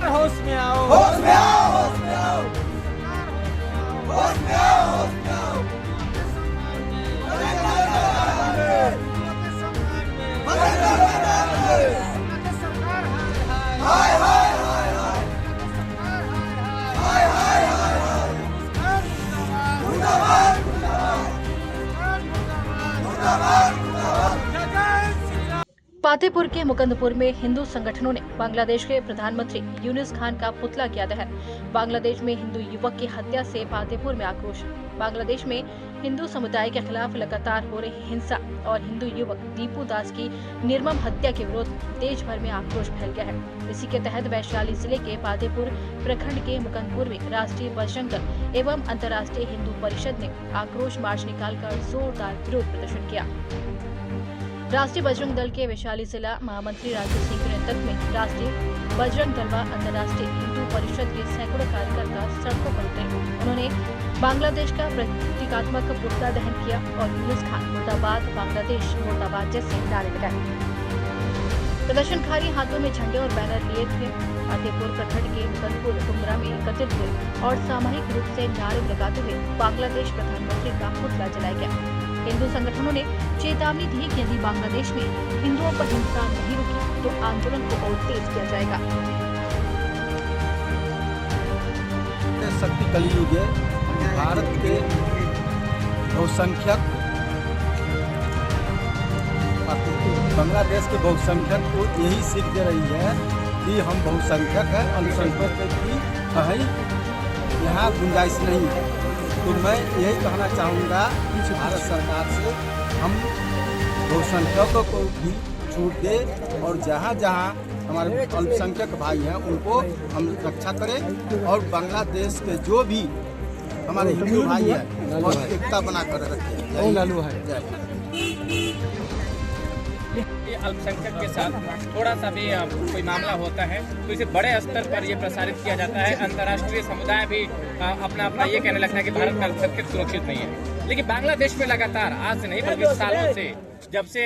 सरकार होश में आओ, होश में आओ, होश में आओ, होश में आओ, होश में आओ। हाय हाय हाय हाय, हाय हाय हाय हाय, मुर्दाबाद मुर्दाबाद, मुर्दाबाद मुर्दाबाद। पातेपुर के मुकंदपुर में हिंदू संगठनों ने बांग्लादेश के प्रधानमंत्री यूनुस खान का पुतला किया दहन। बांग्लादेश में हिंदू युवक की हत्या से पातेपुर में आक्रोश। बांग्लादेश में हिंदू समुदाय के खिलाफ लगातार हो रही हिंसा और हिंदू युवक दीपू दास की निर्मम हत्या के विरोध देश भर में आक्रोश फैल गया है। इसी के तहत वैशाली जिले के पातेपुर प्रखंड के मुकंदपुर में राष्ट्रीय बजरंग दल एवं अंतर्राष्ट्रीय हिंदू परिषद ने आक्रोश मार्च निकालकर जोरदार विरोध प्रदर्शन किया। राष्ट्रीय बजरंग दल के वैशाली जिला महामंत्री राजू सिंह के नेतृत्व में राष्ट्रीय बजरंग दल व अंतर्राष्ट्रीय हिंदू परिषद के सैकड़ों कार्यकर्ता सड़कों पर उतरे। उन्होंने बांग्लादेश का प्रतीकात्मक पुतला दहन किया और यूनुस खान मुर्दाबाद, बांग्लादेश मुर्दाबाद जैसे नारे लगाए। प्रदर्शनकारी हाथों में झंडे और बैनर लिए थे। पातेपुर प्रखंड के मुकंदपुर कुमरा में एकत्रित हुए और सामूहिक रूप से नारे लगाते हुए बांग्लादेश प्रधानमंत्री का पुतला जलाया गया। हिंदू संगठनों ने चेतावनी दी कि यदि बांग्लादेश में हिंदुओं पर हिंसा नहीं रुकी तो आंदोलन को और तेज किया जाएगा। शक्ति कलयुग है। भारत के बहुसंख्यक बांग्लादेश के बहुसंख्यक को यही सीख दे रही है कि हम बहुसंख्यक हैं, अल्पसंख्यक की कहीं यहाँ गुंजाइश नहीं है। तो मैं यही कहना चाहूँगा कि भारत सरकार से हम बहुसंख्यकों को भी छूट दे और जहाँ जहाँ हमारे अल्पसंख्यक भाई हैं उनको हम रक्षा करें और बांग्लादेश के जो भी हमारे हिंदू भाई हैं और एकता बनाकर रखें। अल्पसंख्यक के साथ थोड़ा सा भी कोई मामला होता है तो इसे बड़े स्तर पर ये प्रसारित किया जाता है। अंतर्राष्ट्रीय समुदाय भी अपना अपना ये कहने लगता है कि भारत का अल्पसंख्यक सुरक्षित नहीं है। लेकिन बांग्लादेश में लगातार आज से नहीं बल्कि सालों से जब से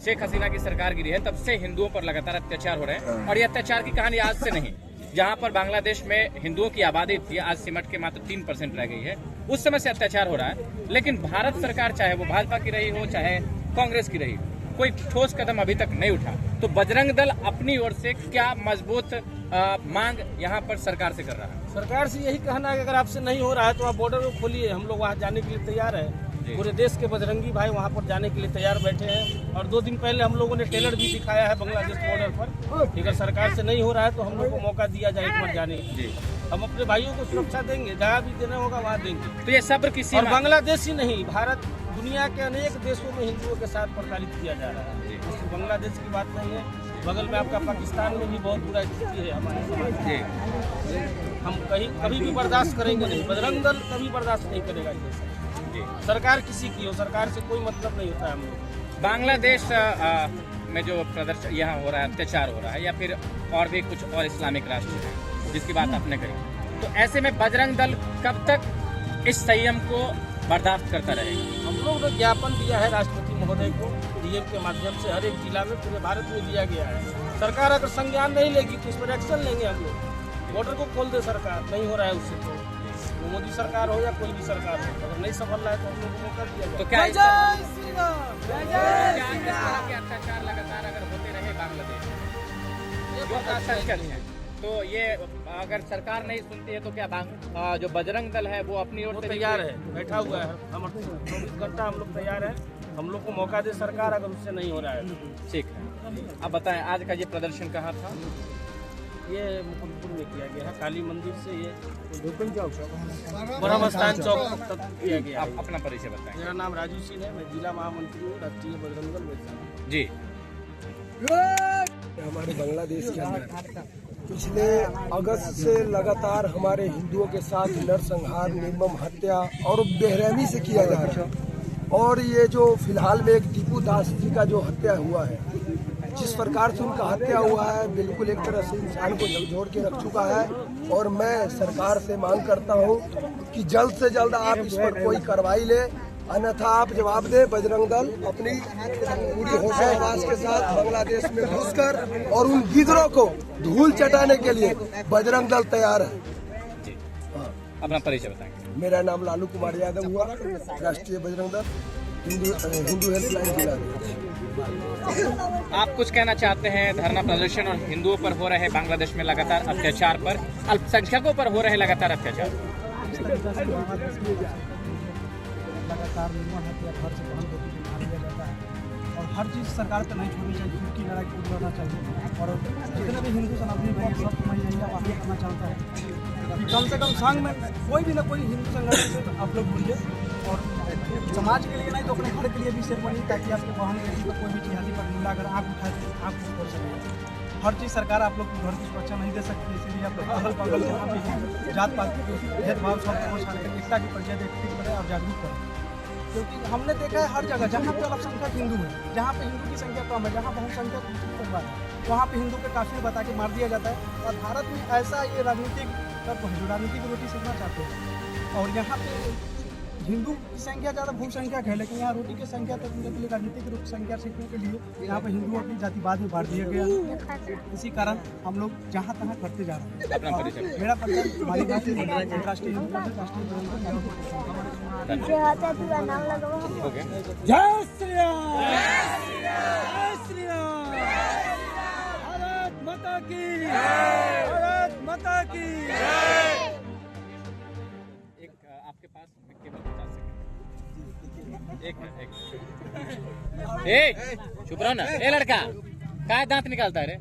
शेख हसीना की सरकार गिरी है तब से हिंदुओं पर लगातार अत्याचार हो रहे हैं। और ये अत्याचार की कहानी आज से नहीं, जहाँ पर बांग्लादेश में हिंदुओं की आबादी थी आज सिमट के मात्र 3% रह गई है, उस समय से अत्याचार हो रहा है। लेकिन भारत सरकार चाहे वो भाजपा की रही हो चाहे कांग्रेस की रही, कोई ठोस कदम अभी तक नहीं उठा। तो बजरंग दल अपनी ओर से क्या मजबूत मांग यहाँ पर सरकार से कर रहा है? सरकार से यही कहना है कि अगर आपसे नहीं हो रहा है तो आप बॉर्डर को खोलिए। हम लोग वहाँ जाने के लिए तैयार है। पूरे देश के बजरंगी भाई वहाँ पर जाने के लिए तैयार बैठे हैं। और 2 दिन पहले हम लोगों ने ट्रेलर भी दिखाया है बांग्लादेश बॉर्डर पर। अगर सरकार से नहीं हो रहा है तो हम लोग को मौका दिया जाए एक बार जाने के। हम अपने भाइयों को सुरक्षा देंगे, जहाँ भी देना होगा वहाँ देंगे। तो ये सब्र किसी और बांग्लादेश ही नहीं, भारत दुनिया के अनेक देशों में हिंदुओं के साथ प्रताड़ित किया जा रहा है। सिर्फ बांग्लादेश की बात नहीं है, बगल में आपका पाकिस्तान में भी बहुत बुरा स्थिति है हमारे समाज में। हम कभी भी बर्दाश्त करेंगे नहीं, बजरंग दल कभी बर्दाश्त नहीं करेगा। सरकार किसी की हो, सरकार से कोई मतलब नहीं होता है। हम लोग बांग्लादेश में जो प्रदर्शन यहाँ हो रहा है, अत्याचार हो रहा है या फिर और भी कुछ और इस्लामिक राष्ट्र है जिसकी बात आपने करी, तो ऐसे में बजरंग दल कब तक इस संयम को बर्दाश्त करता रहेगा? हम लोग ने ज्ञापन दिया है राष्ट्रपति महोदय को, डीएम के माध्यम से हर एक जिला में पूरे भारत में दिया गया है। सरकार अगर संज्ञान नहीं लेगी तो इस पर एक्शन लेंगे हम लोग। बॉर्डर को खोल दे सरकार, नहीं हो रहा है उससे तो मोदी सरकार हो या कोई भी सरकार हो, अगर नहीं सफल रहा है तो हम लोग को मौका दिया जाए। तो क्या अत्याचार लगातार अगर होते रहे बांग्लादेश में तो ये अगर सरकार नहीं सुनती है तो क्या जो बजरंग दल है वो अपनी ओर से तैयार है, बैठा हुआ है। हम 24 घंटा हम लोग तैयार है। हम लोग को मौका दे सरकार अगर उससे नहीं हो रहा है। ठीक है, अब बताएं आज का ये प्रदर्शन कहाँ था? ये मुकुंदपुर में किया गया है, काली मंदिर से ये ब्रह्मस्थान चौक तक किया गया। आप अपना परिचय बताएं। मेरा नाम राजू सिंह है, मैं जिला महामंत्री हूँ राष्ट्रीय बजरंग दल वैशाली। जी, हमारे बांग्लादेश के अंदर पिछले अगस्त से लगातार हमारे हिंदुओं के साथ नरसंहार, निर्मम हत्या और बेरहमी से किया जा रहा है। और ये जो फिलहाल में एक दीपू दास जी का जो हत्या हुआ है, जिस प्रकार से उनका हत्या हुआ है, बिल्कुल एक तरह से इंसान को झकझोर के रख चुका है। और मैं सरकार से मांग करता हूं कि जल्द से जल्द आप इस पर कोई कार्रवाई ले अन्यथा आप जवाब दें। बजरंग दल अपनी पूरी हौसला आवाज के साथ बांग्लादेश में घुसकर और उन गिदरों को धूल चटाने के लिए बजरंग दल तैयार है। अपना परिचय बताएंगे। मेरा नाम लालू कुमार यादव हुआ, राष्ट्रीय बजरंग दल हिंदू हेल्पलाइन जिला। आप कुछ कहना चाहते हैं धरना प्रदर्शन और हिंदुओं पर हो रहे बांग्लादेश में लगातार अत्याचार पर, अल्पसंख्यकों पर हो रहे लगातार अत्याचार? लगातार निर्मल हत्या, घर से बहन बेटी को मार दिया जाता है और हर चीज़ सरकार पर नहीं छोड़नी चाहिए, झूठ की लड़ाई को लड़ना चाहिए। और जितने भी हिंदू सनातनी भाई सब मैं यही आह्वान करना चाहता हूँ कि कम से कम संघ में कोई भी ना कोई हिंदू संगठन से आप लोग जुड़िए और समाज के लिए नहीं तो अपने घर के लिए भी शेर बनिए, ताकि आपके बहन बेटी पर कोई भी जिहादी पर हमला अगर आँख उठाए तो आँख कर सके। हर चीज़ सरकार आप लोग को घर की सुरक्षा नहीं दे सकती, इसीलिए आप लोग अगल बगल जहाँ भी जात पात के भेदभाव सब को छोड़ कर एकता की परिचय व्यक्ति करें और जागरूक करें। क्योंकि हमने देखा है हर जगह जहाँ पे अल्पसंख्यक हिंदू है, जहाँ पे हिंदू की संख्या कम है, जहाँ बहुसंख्यक मुस्लिम परिवार है, वहाँ पे हिंदू के काफिर बता के मार दिया जाता है। और भारत में ऐसा ये राजनीतिक तत्व है जो राजनीतिक रोटी सीखना चाहते हैं। और यहाँ पे हिंदू की संख्या ज़्यादा बहुसंख्यक है, लेकिन यहाँ रोटी की संख्या तकने के लिए राजनीतिक रूप संख्या सीखने के लिए यहाँ पे हिंदू अपनी जातिवाद में बांट दिया गया। इसी कारण हम लोग जहाँ तहाँ करते जा रहे हैं। मेरा परिचय हमारी बात राष्ट्रीय हिंदू परिषद, राष्ट्रीय बजरंग दल। जय श्री राम, जय श्री राम, भारत माता की, भारत माता की। एक आपके पास केवल 50 सेकंड। एक चुप रहो ना, ए लड़का, काय दांत निकालता है रे?